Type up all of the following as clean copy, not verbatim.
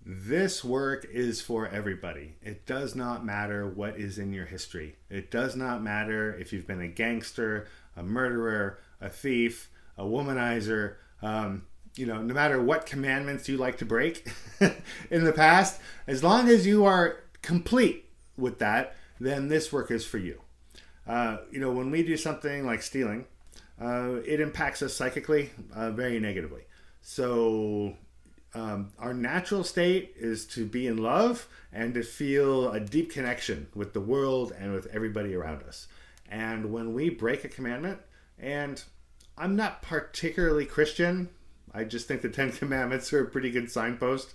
This work is for everybody. It does not matter what is in your history. It does not matter if you've been a gangster, a murderer, a thief, a womanizer, no matter what commandments you like to break in the past, as long as you are complete with that, then this work is for you. When we do something like stealing, it impacts us psychically very negatively. So our natural state is to be in love and to feel a deep connection with the world and with everybody around us. And when we break a commandment, and I'm not particularly Christian, I just think the Ten Commandments are a pretty good signpost.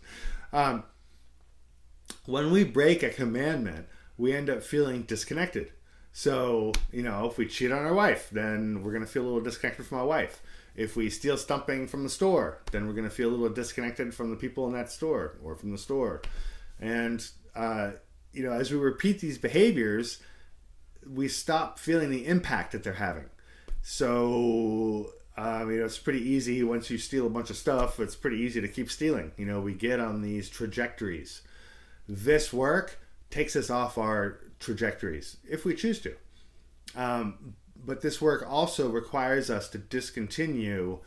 When we break a commandment, we end up feeling disconnected. So, if we cheat on our wife, then we're going to feel a little disconnected from our wife. If we steal something from the store, then we're going to feel a little disconnected from the people in that store or from the store. And, as we repeat these behaviors, we stop feeling the impact that they're having. So, it's pretty easy once you steal a bunch of stuff, it's pretty easy to keep stealing. We get on these trajectories. This work takes us off our trajectories if we choose to. But this work also requires us to discontinue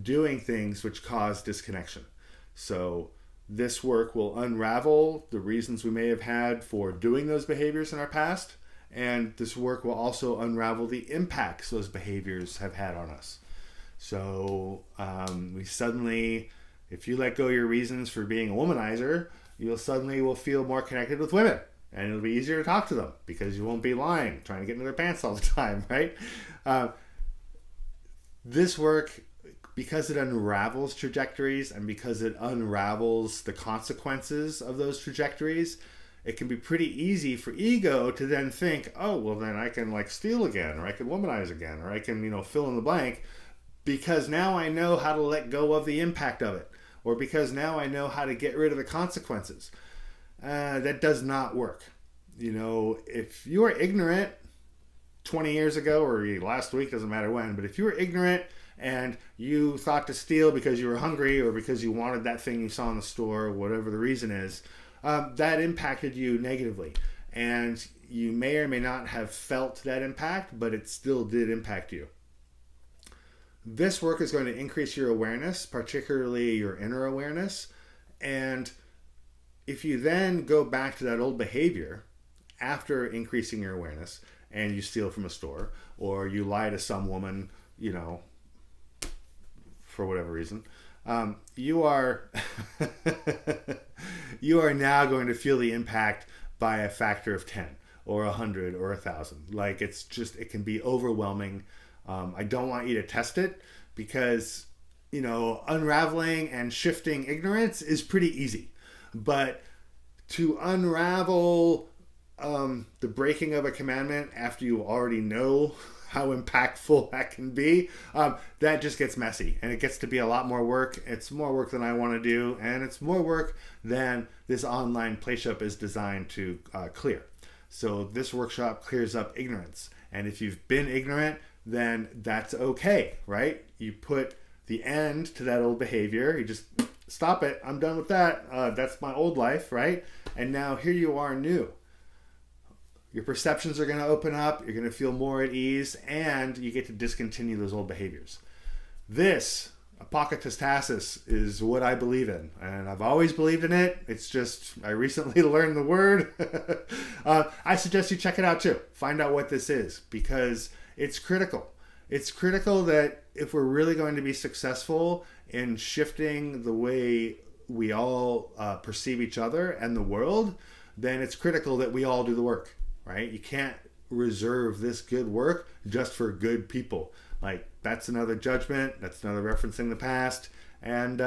doing things which cause disconnection. So this work will unravel the reasons we may have had for doing those behaviors in our past, and this work will also unravel the impacts those behaviors have had on us. So we suddenly, if you let go your reasons for being a womanizer, you'll suddenly will feel more connected with women. And it'll be easier to talk to them because you won't be lying, trying to get into their pants all the time, right? This work, because it unravels trajectories and because it unravels the consequences of those trajectories, it can be pretty easy for ego to then think, oh, well, then I can steal again, or I can womanize again, or I can, fill in the blank, because now I know how to let go of the impact of it, or because now I know how to get rid of the consequences. That does not work. If you are ignorant 20 years ago or last week, doesn't matter when, but if you were ignorant and you thought to steal because you were hungry or because you wanted that thing you saw in the store, whatever the reason is, that impacted you negatively. And you may or may not have felt that impact, but it still did impact you. This work is going to increase your awareness, particularly your inner awareness. And if you then go back to that old behavior after increasing your awareness and you steal from a store or you lie to some woman, for whatever reason, you are you are now going to feel the impact by a factor of 10 or 100 or 1,000. It can be overwhelming. I don't want you to test it because, unraveling and shifting ignorance is pretty easy. But to unravel the breaking of a commandment after you already know how impactful that can be, that just gets messy. And it gets to be a lot more work. It's more work than I want to do. And it's more work than this online playshop is designed to clear. So this workshop clears up ignorance. And if you've been ignorant, then that's okay, right? You put the end to that old behavior. You just stop it. I'm done with that. That's my old life, right? And now here you are new. Your perceptions are going to open up. You're going to feel more at ease, and you get to discontinue those old behaviors. This, Apocatastasis, is what I believe in, and I've always believed in it. It's just I recently learned the word. I suggest you check it out too. Find out what this is, because it's critical. It's critical that if we're really going to be successful in shifting the way we all perceive each other and the world, then it's critical that we all do the work, right? You can't reserve this good work just for good people. That's another judgment. That's another referencing the past. And,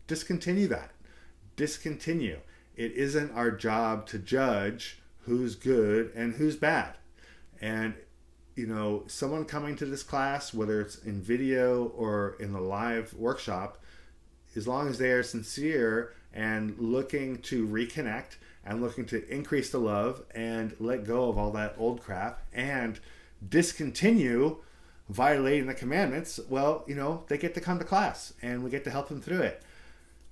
discontinue that. Discontinue. It isn't our job to judge who's good and who's bad. And someone coming to this class, whether it's in video or in the live workshop, as long as they are sincere and looking to reconnect and looking to increase the love and let go of all that old crap and discontinue violating the commandments, well, they get to come to class and we get to help them through it.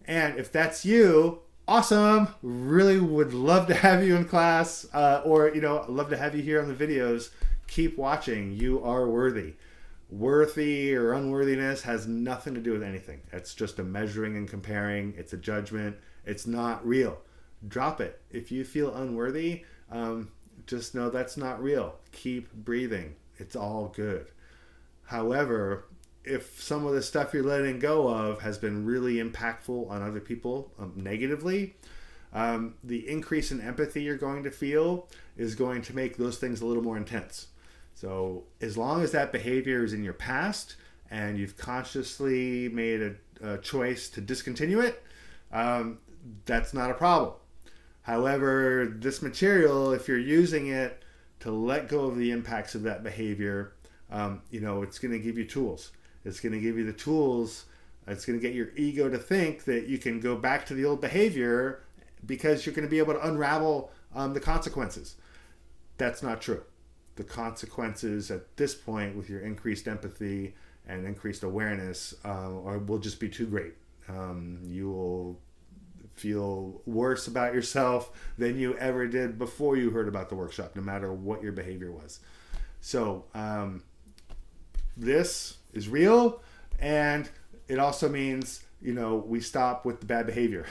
And if that's you, awesome. Really would love to have you in class, or love to have you here on the videos. Keep watching. You are worthy. Worthy or unworthiness has nothing to do with anything. It's just a measuring and comparing. It's a judgment. It's not real. Drop it. If you feel unworthy, just know that's not real. Keep breathing. It's all good. However, if some of the stuff you're letting go of has been really impactful on other people negatively, the increase in empathy you're going to feel is going to make those things a little more intense. So as long as that behavior is in your past and you've consciously made a choice to discontinue it, that's not a problem. However, this material, if you're using it to let go of the impacts of that behavior, it's going to give you tools. It's going to give you the tools. It's going to get your ego to think that you can go back to the old behavior because you're going to be able to unravel the consequences. That's not true. The consequences at this point with your increased empathy and increased awareness will just be too great. You will feel worse about yourself than you ever did before you heard about the workshop, no matter what your behavior was. So this is real, and it also means we stop with the bad behavior.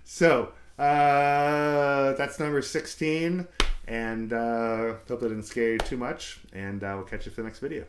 So that's number 16, and hope that didn't scare you too much, and we'll catch you for the next video.